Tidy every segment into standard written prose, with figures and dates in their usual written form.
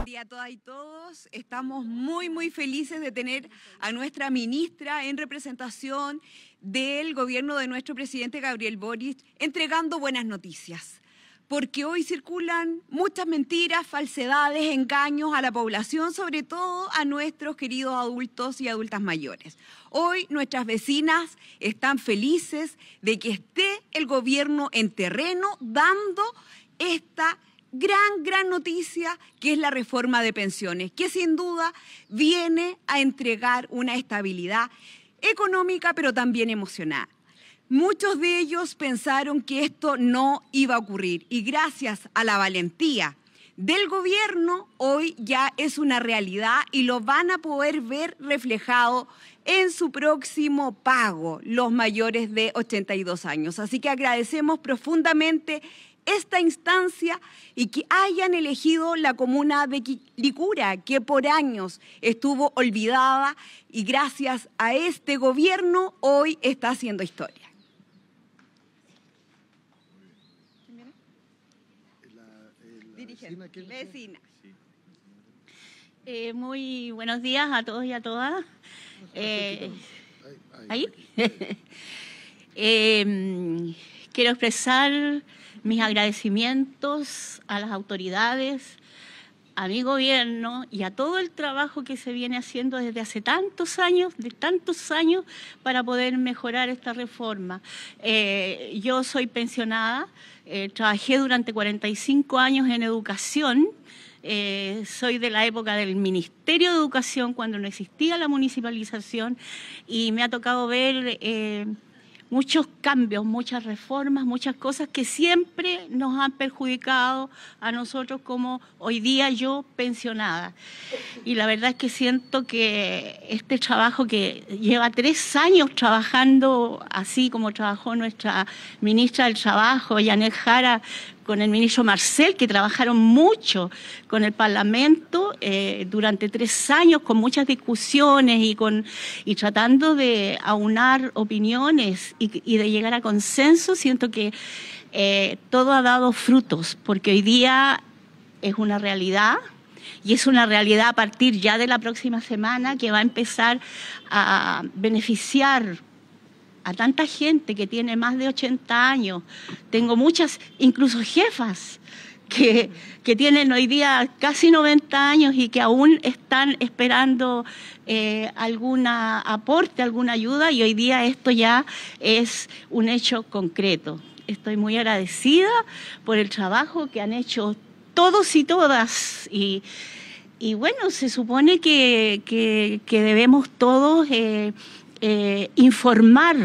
Buen día a todas y todos. Estamos muy felices de tener a nuestra ministra en representación del gobierno de nuestro presidente Gabriel Boric entregando buenas noticias. Porque hoy circulan muchas mentiras, falsedades, engaños a la población, sobre todo a nuestros queridos adultos y adultas mayores. Hoy nuestras vecinas están felices de que esté el gobierno en terreno dando esta gran noticia, que es la reforma de pensiones, que sin duda viene a entregar una estabilidad económica, pero también emocional. Muchos de ellos pensaron que esto no iba a ocurrir y gracias a la valentía del gobierno hoy ya es una realidad y lo van a poder ver reflejado en su próximo pago los mayores de 82 años. Así que agradecemos profundamente esta instancia y que hayan elegido la comuna de Quilicura, que por años estuvo olvidada y gracias a este gobierno hoy está haciendo historia. Vecina. Muy buenos días a todos y a todas. ¿Ahí? Quiero expresar mis agradecimientos a las autoridades, a mi gobierno y a todo el trabajo que se viene haciendo desde hace tantos años, para poder mejorar esta reforma. Yo soy pensionada, trabajé durante 45 años en educación. Soy de la época del Ministerio de Educación, cuando no existía la municipalización, y me ha tocado ver muchos cambios, muchas reformas, muchas cosas que siempre nos han perjudicado a nosotros como hoy día yo pensionada. Y la verdad es que siento que este trabajo que lleva 3 años trabajando así como trabajó nuestra ministra del Trabajo, Yanet Jara, con el ministro Marcel, que trabajaron mucho con el Parlamento durante 3 años, con muchas discusiones y tratando de aunar opiniones y de llegar a consenso. Siento que todo ha dado frutos, porque hoy día es una realidad, y es una realidad a partir ya de la próxima semana, que va a empezar a beneficiar a tanta gente que tiene más de 80 años. Tengo muchas, incluso jefas, que tienen hoy día casi 90 años y que aún están esperando algún aporte, alguna ayuda, y hoy día esto ya es un hecho concreto. Estoy muy agradecida por el trabajo que han hecho todos y todas, y bueno, se supone que debemos todos informar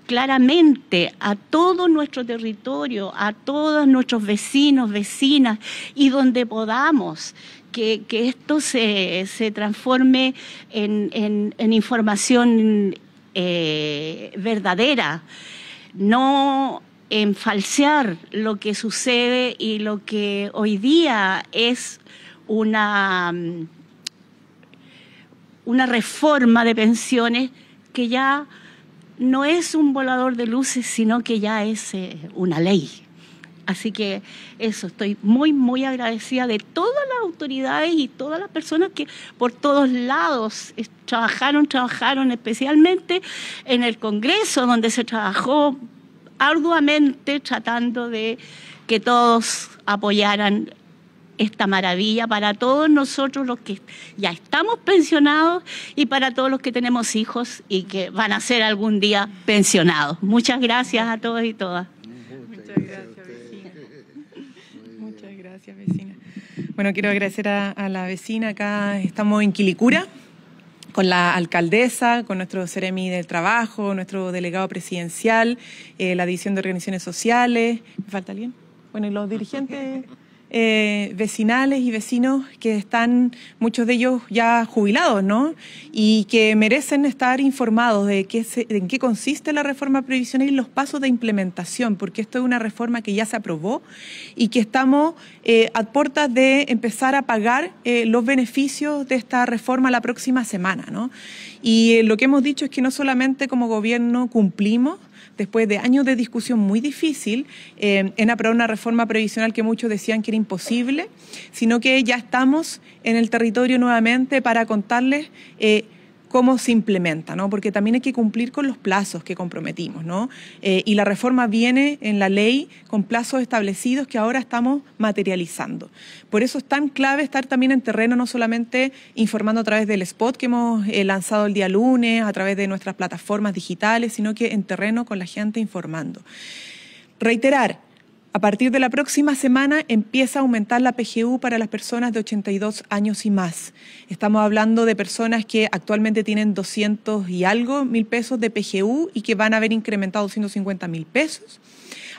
claramente a todo nuestro territorio, a todos nuestros vecinos, vecinas, y donde podamos, que esto se transforme en información verdadera, no en falsear lo que sucede y lo que hoy día es una reforma de pensiones que ya no es un volador de luces, sino que ya es una ley. Así que eso, estoy muy agradecida de todas las autoridades y todas las personas que por todos lados trabajaron especialmente en el Congreso, donde se trabajó arduamente tratando de que todos apoyaran esta maravilla para todos nosotros los que ya estamos pensionados y para todos los que tenemos hijos y que van a ser algún día pensionados. Muchas gracias a todos y todas. Muchas gracias, vecina. Muchas gracias, vecina. Bueno, quiero agradecer a la vecina. Acá estamos en Quilicura con la alcaldesa, con nuestro Seremi del Trabajo, nuestro delegado presidencial, la División de Organizaciones Sociales. ¿Me falta alguien? Bueno, y los dirigentes vecinales y vecinos que están, muchos de ellos ya jubilados, ¿no? Y que merecen estar informados de en qué consiste la reforma previsional y los pasos de implementación, porque esto es una reforma que ya se aprobó y que estamos a puertas de empezar a pagar los beneficios de esta reforma la próxima semana, ¿no? Y lo que hemos dicho es que no solamente como gobierno cumplimos, después de años de discusión muy difícil, en aprobar una reforma previsional que muchos decían que era imposible, sino que ya estamos en el territorio nuevamente para contarles cómo se implementa, ¿no? Porque también hay que cumplir con los plazos que comprometimos, ¿no? Y la reforma viene en la ley con plazos establecidos que ahora estamos materializando. Por eso es tan clave estar también en terreno, no solamente informando a través del spot que hemos lanzado el día lunes, a través de nuestras plataformas digitales, sino que en terreno con la gente informando. Reiterar, a partir de la próxima semana empieza a aumentar la PGU para las personas de 82 años y más. Estamos hablando de personas que actualmente tienen 200 y algo mil pesos de PGU y que van a haber incrementado 250.000 pesos.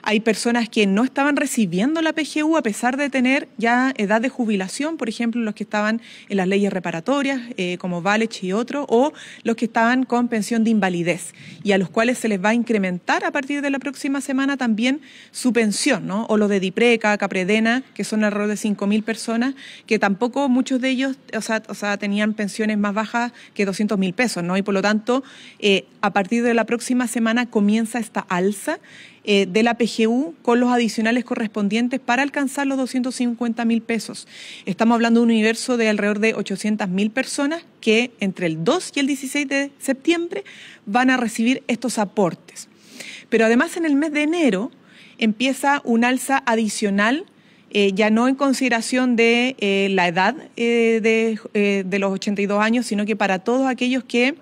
Hay personas que no estaban recibiendo la PGU a pesar de tener ya edad de jubilación, por ejemplo, los que estaban en las leyes reparatorias, como Valech y otros, o los que estaban con pensión de invalidez, y a los cuales se les va a incrementar a partir de la próxima semana también su pensión, ¿no? O los de Dipreca, Capredena, que son alrededor de 5.000 personas, que tampoco muchos de ellos tenían pensiones más bajas que 200.000 pesos, ¿no? Y por lo tanto, a partir de la próxima semana comienza esta alza de la PGU con los adicionales correspondientes para alcanzar los 250.000 pesos. Estamos hablando de un universo de alrededor de 800.000 personas que entre el 2 y el 16 de septiembre van a recibir estos aportes. Pero además en el mes de enero empieza un alza adicional, ya no en consideración de la edad de los 82 años, sino que para todos aquellos que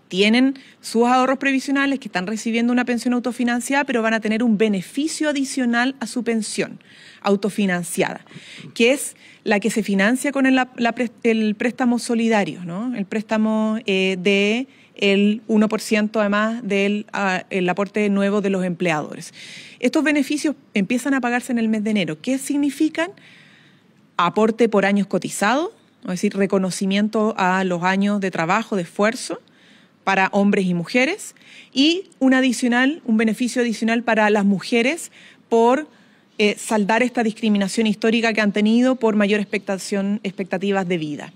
tienen sus ahorros previsionales, que están recibiendo una pensión autofinanciada, pero van a tener un beneficio adicional a su pensión autofinanciada, que es la que se financia con el préstamo solidario, ¿no? El préstamo del 1% además del aporte nuevo de los empleadores. Estos beneficios empiezan a pagarse en el mes de enero. ¿Qué significan? Aporte por años cotizados, es decir, reconocimiento a los años de trabajo, de esfuerzo, para hombres y mujeres, y un beneficio adicional para las mujeres por saldar esta discriminación histórica que han tenido por mayor expectativas de vida.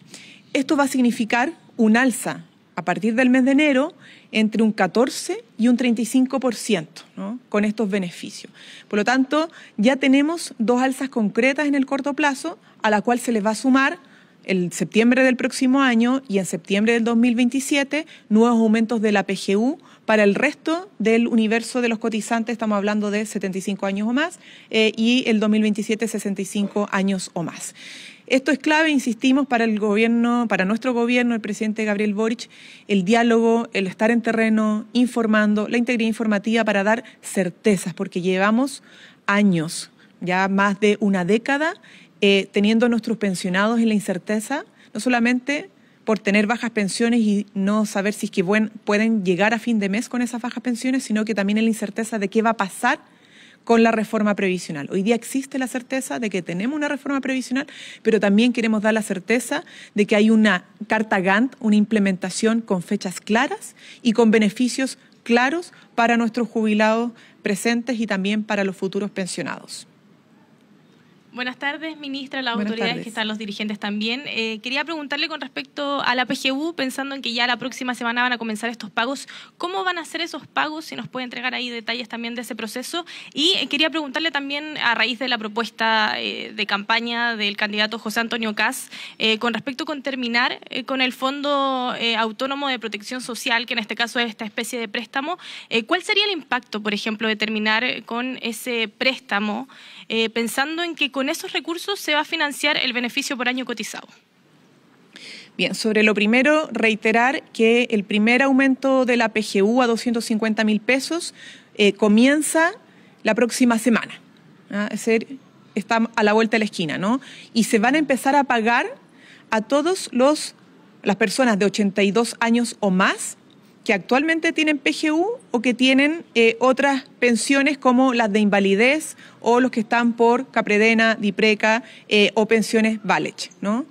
Esto va a significar un alza a partir del mes de enero entre un 14 y un 35%, ¿no? Con estos beneficios. Por lo tanto, ya tenemos dos alzas concretas en el corto plazo, a la cual se les va a sumar en septiembre del próximo año y en septiembre del 2027 nuevos aumentos de la PGU para el resto del universo de los cotizantes. Estamos hablando de 75 años o más y el 2027 65 años o más. Esto es clave, insistimos, para el gobierno, para nuestro gobierno, el presidente Gabriel Boric, el diálogo, el estar en terreno, informando, la integridad informativa para dar certezas, porque llevamos años, ya más de una década, teniendo a nuestros pensionados en la incerteza, no solamente por tener bajas pensiones y no saber si es que pueden llegar a fin de mes con esas bajas pensiones, sino que también en la incerteza de qué va a pasar con la reforma previsional. Hoy día existe la certeza de que tenemos una reforma previsional, pero también queremos dar la certeza de que hay una carta Gantt, una implementación con fechas claras y con beneficios claros para nuestros jubilados presentes y también para los futuros pensionados. Buenas tardes, ministra, las autoridades que están, los dirigentes también. Quería preguntarle con respecto a la PGU, pensando en que ya la próxima semana van a comenzar estos pagos. ¿Cómo van a ser esos pagos? Si nos puede entregar ahí detalles también de ese proceso. Y quería preguntarle también, a raíz de la propuesta de campaña del candidato José Antonio Kast, con respecto con terminar con el Fondo Autónomo de Protección Social, que en este caso es esta especie de préstamo, ¿cuál sería el impacto, por ejemplo, de terminar con ese préstamo, pensando en que con esos recursos se va a financiar el beneficio por año cotizado? Bien, sobre lo primero, reiterar que el primer aumento de la PGU a 250.000 pesos comienza la próxima semana. Es decir, está a la vuelta de la esquina, ¿no? Y se van a empezar a pagar a todas las personas de 82 años o más que actualmente tienen PGU o que tienen otras pensiones como las de invalidez o los que están por Capredena, Dipreca o pensiones Valech, ¿no?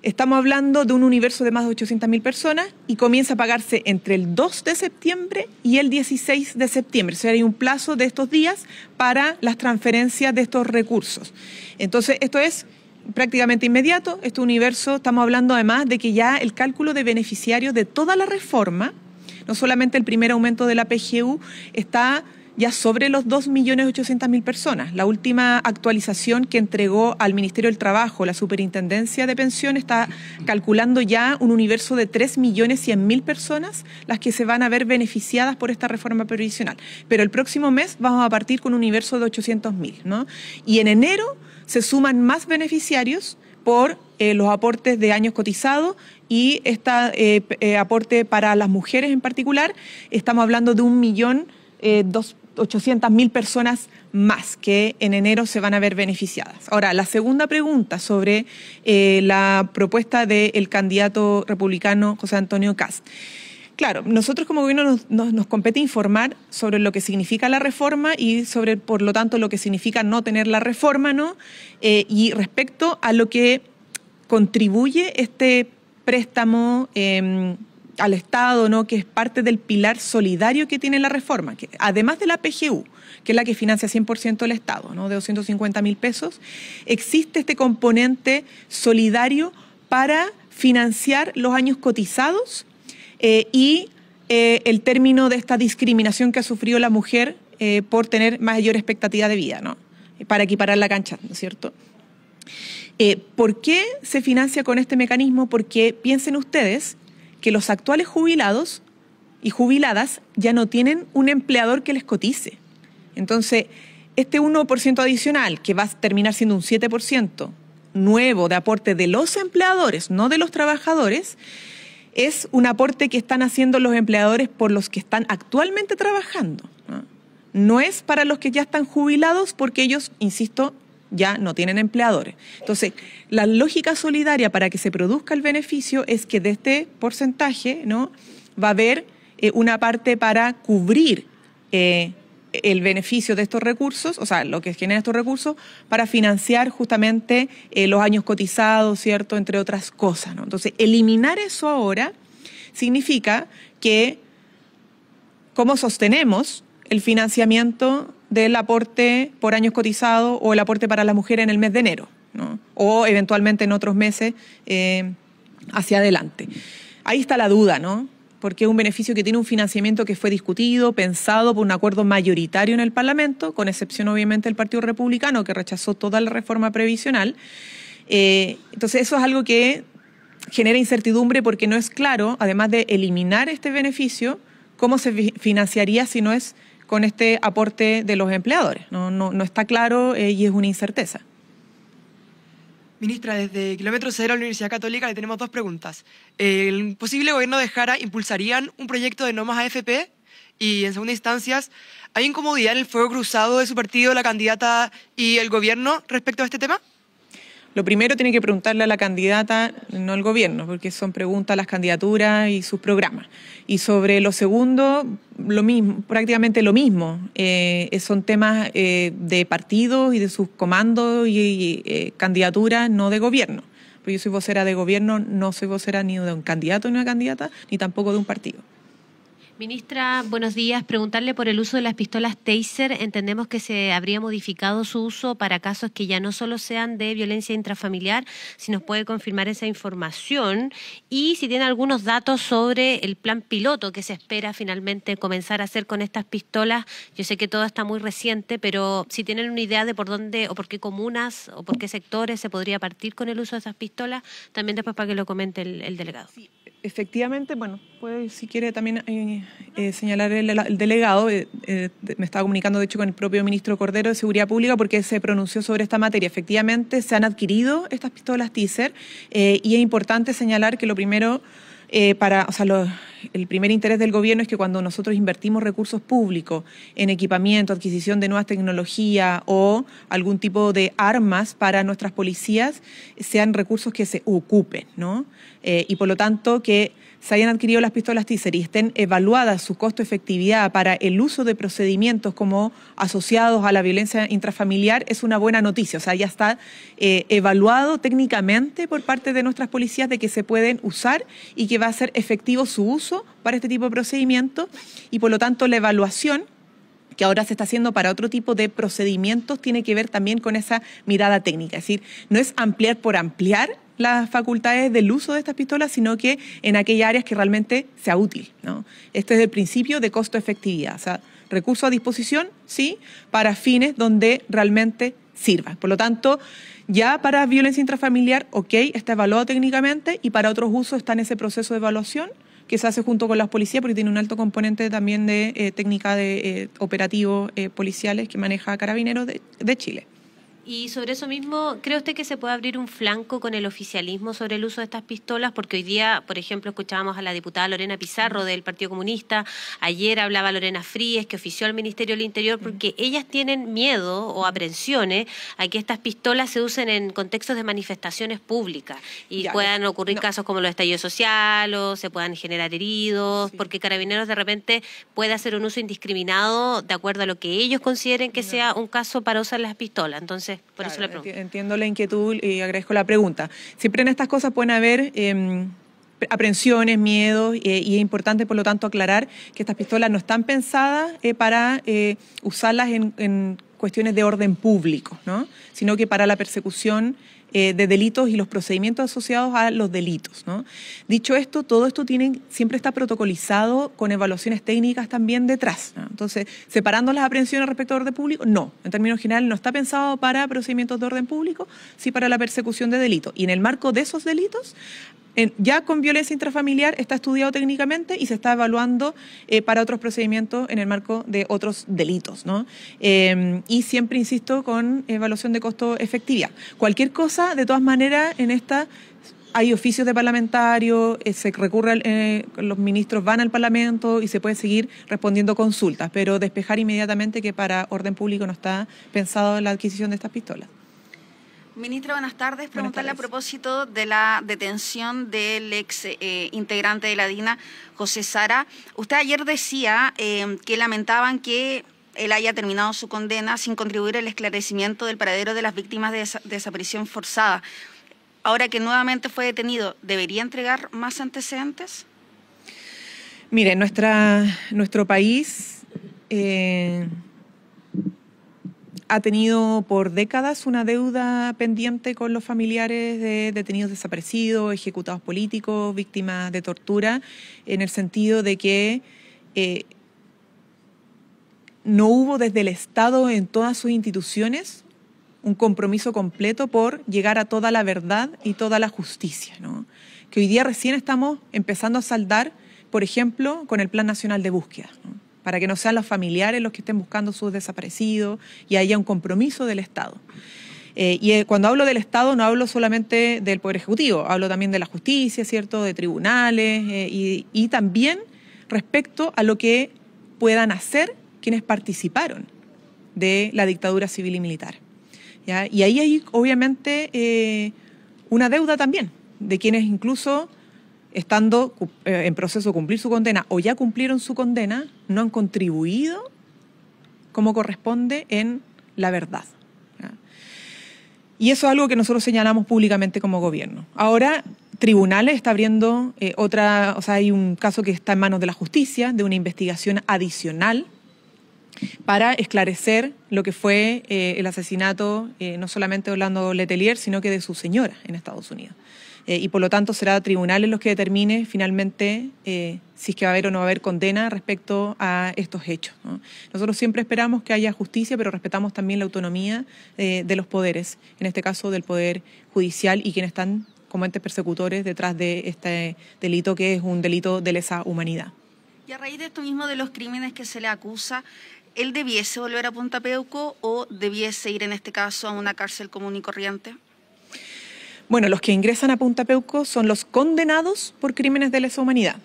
Estamos hablando de un universo de más de 800.000 personas y comienza a pagarse entre el 2 de septiembre y el 16 de septiembre. O sea, hay un plazo de estos días para las transferencias de estos recursos. Entonces, esto es prácticamente inmediato. Este universo, estamos hablando además de que ya el cálculo de beneficiarios de toda la reforma, no solamente el primer aumento de la PGU está ya sobre los 2.800.000 personas. La última actualización que entregó al Ministerio del Trabajo la Superintendencia de Pensiones está calculando ya un universo de 3.100.000 personas las que se van a ver beneficiadas por esta reforma previsional. Pero el próximo mes vamos a partir con un universo de 800.000, ¿no? Y en enero se suman más beneficiarios por los aportes de años cotizados y este aporte para las mujeres en particular. Estamos hablando de 1.800.000 personas más que en enero se van a ver beneficiadas. Ahora, la segunda pregunta sobre la propuesta del candidato republicano José Antonio Kast. Claro, nosotros como gobierno nos compete informar sobre lo que significa la reforma y sobre, por lo tanto, lo que significa no tener la reforma, ¿no? Y respecto a lo que contribuye este préstamo al Estado, ¿no? Que es parte del pilar solidario que tiene la reforma, que además de la PGU, que es la que financia 100% el Estado, ¿no? De 250.000 pesos, existe este componente solidario para financiar los años cotizados y el término de esta discriminación que ha sufrido la mujer por tener mayor expectativa de vida, ¿no? Para equiparar la cancha, ¿no es cierto? ¿Por qué se financia con este mecanismo? Porque piensen ustedes que los actuales jubilados y jubiladas ya no tienen un empleador que les cotice. Entonces, este 1% adicional, que va a terminar siendo un 7% nuevo de aporte de los empleadores, no de los trabajadores, es un aporte que están haciendo los empleadores por los que están actualmente trabajando, ¿no? No es para los que ya están jubilados porque ellos, insisto, ya no tienen empleadores. Entonces, la lógica solidaria para que se produzca el beneficio es que de este porcentaje, ¿no? Va a haber una parte para cubrir el beneficio de estos recursos, o sea, lo que genera estos recursos, para financiar justamente los años cotizados, ¿cierto?, entre otras cosas, ¿no? Entonces, eliminar eso ahora significa que, ¿cómo sostenemos el financiamiento del aporte por años cotizados o el aporte para la mujer en el mes de enero, ¿no? O eventualmente en otros meses hacia adelante? Ahí está la duda, ¿no? Porque es un beneficio que tiene un financiamiento que fue discutido, pensado por un acuerdo mayoritario en el Parlamento, con excepción obviamente del Partido Republicano, que rechazó toda la reforma previsional. Entonces eso es algo que genera incertidumbre porque no es claro, además de eliminar este beneficio, cómo se financiaría si no es con este aporte de los empleadores. No está claro y es una incerteza. Ministra, desde Kilómetro Cero a la Universidad Católica le tenemos dos preguntas. ¿El posible gobierno de Jara impulsarían un proyecto de no más AFP? Y en segunda instancia, ¿hay incomodidad en el fuego cruzado de su partido, la candidata y el gobierno respecto a este tema? Lo primero tiene que preguntarle a la candidata, no al gobierno, porque son preguntas a las candidaturas y sus programas. Y sobre lo segundo, lo mismo, prácticamente lo mismo. Son temas de partidos y de sus comandos y candidaturas, no de gobierno. Porque yo soy vocera de gobierno, no soy vocera ni de un candidato ni una candidata, ni tampoco de un partido. Ministra, buenos días. Preguntarle por el uso de las pistolas Taser. Entendemos que se habría modificado su uso para casos que ya no solo sean de violencia intrafamiliar, si nos puede confirmar esa información y si tiene algunos datos sobre el plan piloto que se espera finalmente comenzar a hacer con estas pistolas. Yo sé que todo está muy reciente, pero si tienen una idea de por dónde o por qué comunas o por qué sectores se podría partir con el uso de esas pistolas, también después para que lo comente el delegado. Sí. Efectivamente, bueno, puede, si quiere también señalar el delegado, me estaba comunicando de hecho con el propio ministro Cordero de Seguridad Pública porque se pronunció sobre esta materia. Efectivamente se han adquirido estas pistolas Taser y es importante señalar que lo primero, el primer interés del gobierno es que cuando nosotros invertimos recursos públicos en equipamiento, adquisición de nuevas tecnologías o algún tipo de armas para nuestras policías, sean recursos que se ocupen, ¿no? Y por lo tanto que se hayan adquirido las pistolas Taser y estén evaluadas su costo-efectividad para el uso de procedimientos como asociados a la violencia intrafamiliar es una buena noticia. O sea, ya está evaluado técnicamente por parte de nuestras policías de que se pueden usar y que va a ser efectivo su uso para este tipo de procedimientos y por lo tanto la evaluación que ahora se está haciendo para otro tipo de procedimientos tiene que ver también con esa mirada técnica. Es decir, no es ampliar por ampliar las facultades del uso de estas pistolas, sino que en aquellas áreas que realmente sea útil, ¿no? Este es el principio de costo-efectividad, o sea, recurso a disposición, sí, para fines donde realmente sirva. Por lo tanto, ya para violencia intrafamiliar, ok, está evaluado técnicamente, y para otros usos está en ese proceso de evaluación que se hace junto con las policías, porque tiene un alto componente también de técnica de operativos policiales que maneja Carabineros de Chile. Y sobre eso mismo, ¿cree usted que se puede abrir un flanco con el oficialismo sobre el uso de estas pistolas? Porque hoy día, por ejemplo, escuchábamos a la diputada Lorena Pizarro del Partido Comunista, ayer hablaba Lorena Fríes, que ofició al Ministerio del Interior, porque ellas tienen miedo o aprensiones a que estas pistolas se usen en contextos de manifestaciones públicas y puedan ocurrir casos como los estallidos sociales, o se puedan generar heridos, porque Carabineros de repente puede hacer un uso indiscriminado de acuerdo a lo que ellos consideren que sea un caso para usar las pistolas. Entonces, por eso le pregunto. Entiendo la inquietud y agradezco la pregunta. Siempre en estas cosas pueden haber aprensiones, miedos, y es importante, por lo tanto, aclarar que estas pistolas no están pensadas para usarlas en cuestiones de orden público, ¿no? Sino que para la persecución de delitos y los procedimientos asociados a los delitos, ¿no? Dicho esto, todo esto siempre está protocolizado con evaluaciones técnicas también detrás, ¿no? Entonces, separando las aprehensiones respecto al orden público, no. En términos generales, no está pensado para procedimientos de orden público, sí para la persecución de delitos. Y en el marco de esos delitos, ya con violencia intrafamiliar está estudiado técnicamente y se está evaluando para otros procedimientos en el marco de otros delitos, ¿no? Y siempre, insisto, con evaluación de costo-efectividad. Cualquier cosa, de todas maneras, en esta hay oficios de parlamentarios, se recurre, los ministros van al Parlamento y se puede seguir respondiendo consultas, pero despejar inmediatamente que para orden público no está pensado la adquisición de estas pistolas. Ministra, buenas tardes. Preguntarle a propósito de la detención del ex integrante de la DINA, José Sara. Usted ayer decía que lamentaban que él haya terminado su condena sin contribuir al esclarecimiento del paradero de las víctimas de desaparición forzada. Ahora que nuevamente fue detenido, ¿debería entregar más antecedentes? Mire, nuestro país ha tenido por décadas una deuda pendiente con los familiares de detenidos desaparecidos, ejecutados políticos, víctimas de tortura, en el sentido de que no hubo desde el Estado en todas sus instituciones un compromiso completo por llegar a toda la verdad y toda la justicia, ¿no? Que hoy día recién estamos empezando a saldar, por ejemplo, con el Plan Nacional de Búsqueda, ¿no? Para que no sean los familiares los que estén buscando sus desaparecidos y haya un compromiso del Estado. Cuando hablo del Estado no hablo solamente del Poder Ejecutivo, hablo también de la justicia, ¿cierto?, de tribunales y también respecto a lo que puedan hacer quienes participaron de la dictadura civil y militar, ¿ya? Y ahí hay obviamente una deuda también de quienes incluso estando en proceso de cumplir su condena o ya cumplieron su condena, no han contribuido como corresponde en la verdad, ¿ya? Y eso es algo que nosotros señalamos públicamente como gobierno. Ahora, tribunales está abriendo hay un caso que está en manos de la justicia, de una investigación adicional para esclarecer lo que fue el asesinato no solamente de Orlando Letelier, sino que de su señora en Estados Unidos. Y por lo tanto será tribunales los que determine finalmente si es que va a haber o no va a haber condena respecto a estos hechos, ¿no? Nosotros siempre esperamos que haya justicia, pero respetamos también la autonomía de los poderes, en este caso del Poder Judicial y quienes están como entes persecutores detrás de este delito que es un delito de lesa humanidad. Y a raíz de esto mismo de los crímenes que se le acusa, ¿él debiese volver a Punta Peuco o debiese ir en este caso a una cárcel común y corriente? Bueno, los que ingresan a Punta Peuco son los condenados por crímenes de lesa humanidad.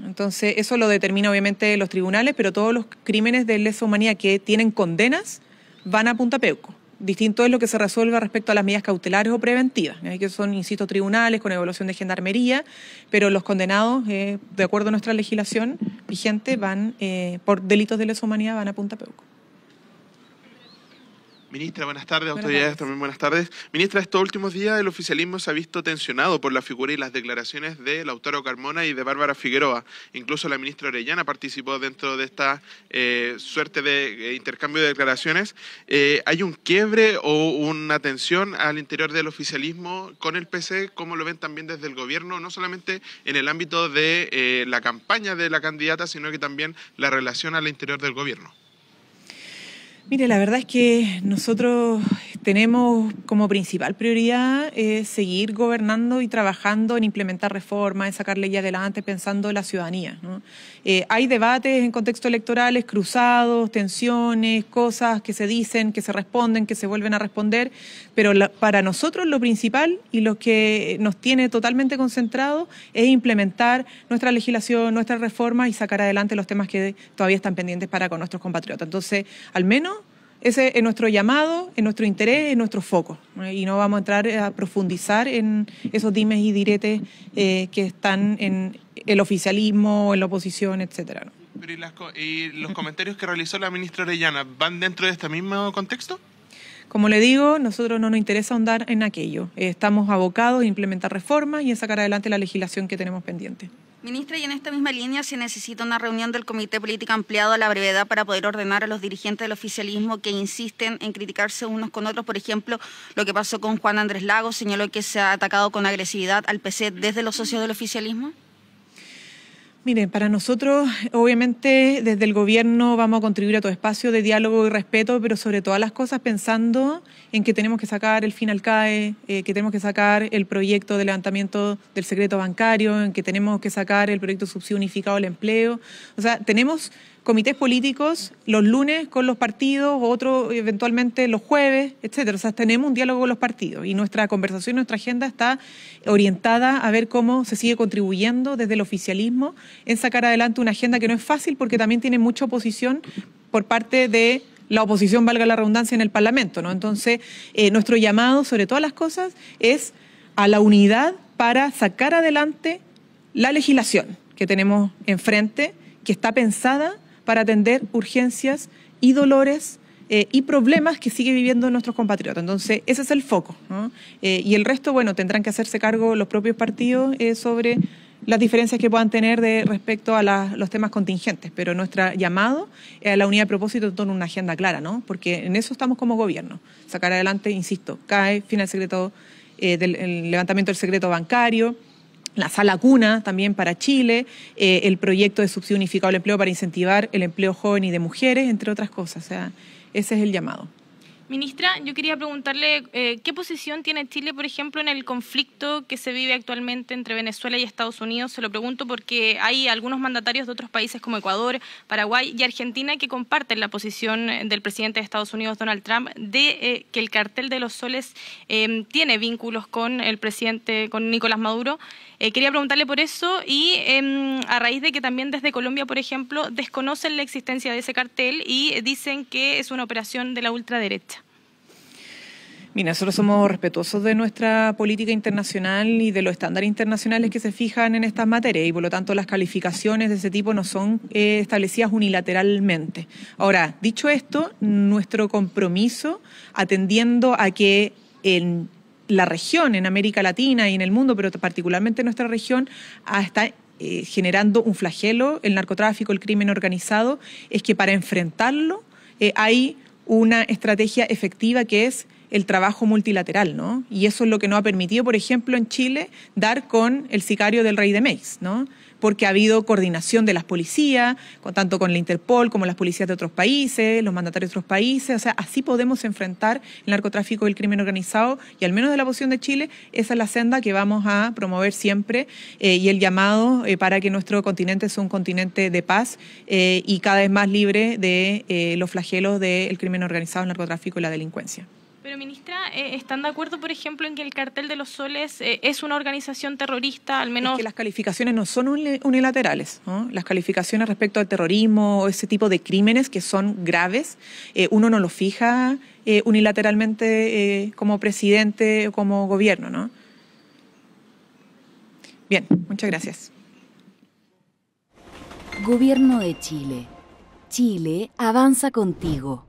Entonces, eso lo determina obviamente los tribunales, pero todos los crímenes de lesa humanidad que tienen condenas van a Punta Peuco. Distinto es lo que se resuelva respecto a las medidas cautelares o preventivas, que son, insisto, tribunales con evaluación de gendarmería, pero los condenados, de acuerdo a nuestra legislación vigente, van por delitos de lesa humanidad van a Punta Peuco. Ministra, buenas tardes. Autoridades también buenas tardes. Ministra, estos últimos días el oficialismo se ha visto tensionado por la figura y las declaraciones de Lautaro Carmona y de Bárbara Figueroa. Incluso la ministra Orellana participó dentro de esta suerte de intercambio de declaraciones. ¿Hay un quiebre o una tensión al interior del oficialismo con el PC? ¿Cómo lo ven también desde el gobierno? No solamente en el ámbito de la campaña de la candidata, sino que también la relación al interior del gobierno. Mire, la verdad es que nosotros tenemos como principal prioridad seguir gobernando y trabajando en implementar reformas, en sacar leyes adelante, pensando en la ciudadanía, ¿no? Hay debates en contextos electorales, cruzados, tensiones, cosas que se dicen, que se responden, que se vuelven a responder, pero para nosotros lo principal y lo que nos tiene totalmente concentrados es implementar nuestra legislación, nuestras reformas y sacar adelante los temas que todavía están pendientes para con nuestros compatriotas. Entonces, al menos ese es nuestro llamado, es nuestro interés, es nuestro foco, ¿no? Y no vamos a entrar a profundizar en esos dimes y diretes que están en el oficialismo, en la oposición, etcétera, ¿no? Pero ¿y los comentarios que realizó la ministra Orellana van dentro de este mismo contexto? Como le digo, nosotros no nos interesa ahondar en aquello. Estamos abocados a implementar reformas y a sacar adelante la legislación que tenemos pendiente. Ministra, y en esta misma línea se necesita una reunión del Comité Político ampliado a la brevedad para poder ordenar a los dirigentes del oficialismo que insisten en criticarse unos con otros. Por ejemplo, lo que pasó con Juan Andrés Lagos, señaló que se ha atacado con agresividad al PC desde los socios del oficialismo. Miren, para nosotros, obviamente, desde el gobierno vamos a contribuir a todo espacio de diálogo y respeto, pero sobre todas las cosas pensando en que tenemos que sacar el fin al CAE, que tenemos que sacar el proyecto de levantamiento del secreto bancario, en que tenemos que sacar el proyecto de subsidio unificado al empleo. O sea, tenemos comités políticos los lunes con los partidos, otros eventualmente los jueves, etcétera. O sea, tenemos un diálogo con los partidos y nuestra conversación, nuestra agenda está orientada a ver cómo se sigue contribuyendo desde el oficialismo en sacar adelante una agenda que no es fácil porque también tiene mucha oposición por parte de la oposición, valga la redundancia, en el Parlamento, ¿no? Entonces, nuestro llamado, sobre todas las cosas, es a la unidad para sacar adelante la legislación que tenemos enfrente, que está pensada para atender urgencias y dolores y problemas que sigue viviendo nuestros compatriotas. Entonces, ese es el foco, ¿no? Y el resto, bueno, tendrán que hacerse cargo los propios partidos sobre las diferencias que puedan tener respecto a los temas contingentes. Pero nuestro llamado es a la unidad de propósito en una agenda clara, ¿no? Porque en eso estamos como gobierno. Sacar adelante, insisto, CAE, fin al secreto, el levantamiento del secreto bancario, la sala cuna también para Chile, el proyecto de subsidio unificado al empleo para incentivar el empleo joven y de mujeres, entre otras cosas. O sea, ese es el llamado. Ministra, yo quería preguntarle qué posición tiene Chile, por ejemplo, en el conflicto que se vive actualmente entre Venezuela y Estados Unidos. Se lo pregunto porque hay algunos mandatarios de otros países como Ecuador, Paraguay y Argentina que comparten la posición del presidente de Estados Unidos, Donald Trump, de que el cartel de los soles tiene vínculos con el presidente, con Nicolás Maduro. Quería preguntarle por eso y a raíz de que también desde Colombia, por ejemplo, desconocen la existencia de ese cartel y dicen que es una operación de la ultraderecha. Mira, nosotros somos respetuosos de nuestra política internacional y de los estándares internacionales que se fijan en estas materias y por lo tanto las calificaciones de ese tipo no son establecidas unilateralmente. Ahora, dicho esto, nuestro compromiso atendiendo a que en la región, en América Latina y en el mundo, pero particularmente en nuestra región, está generando un flagelo, el narcotráfico, el crimen organizado, es que para enfrentarlo hay una estrategia efectiva que es el trabajo multilateral, ¿no? Y eso es lo que nos ha permitido, por ejemplo, en Chile, dar con el sicario del Rey de Meis, ¿no? Porque ha habido coordinación de las policías, tanto con la Interpol como las policías de otros países, los mandatarios de otros países. O sea, así podemos enfrentar el narcotráfico y el crimen organizado y al menos de la posición de Chile, esa es la senda que vamos a promover siempre y el llamado para que nuestro continente sea un continente de paz y cada vez más libre de los flagelos del crimen organizado, el narcotráfico y la delincuencia. Pero, ministra, ¿están de acuerdo, por ejemplo, en que el Cartel de los Soles es una organización terrorista, al menos? Es que las calificaciones no son unilaterales, ¿no? Las calificaciones respecto al terrorismo o ese tipo de crímenes que son graves, uno no los fija unilateralmente como presidente o como gobierno, ¿no? Bien, muchas gracias. Gobierno de Chile. Chile avanza contigo.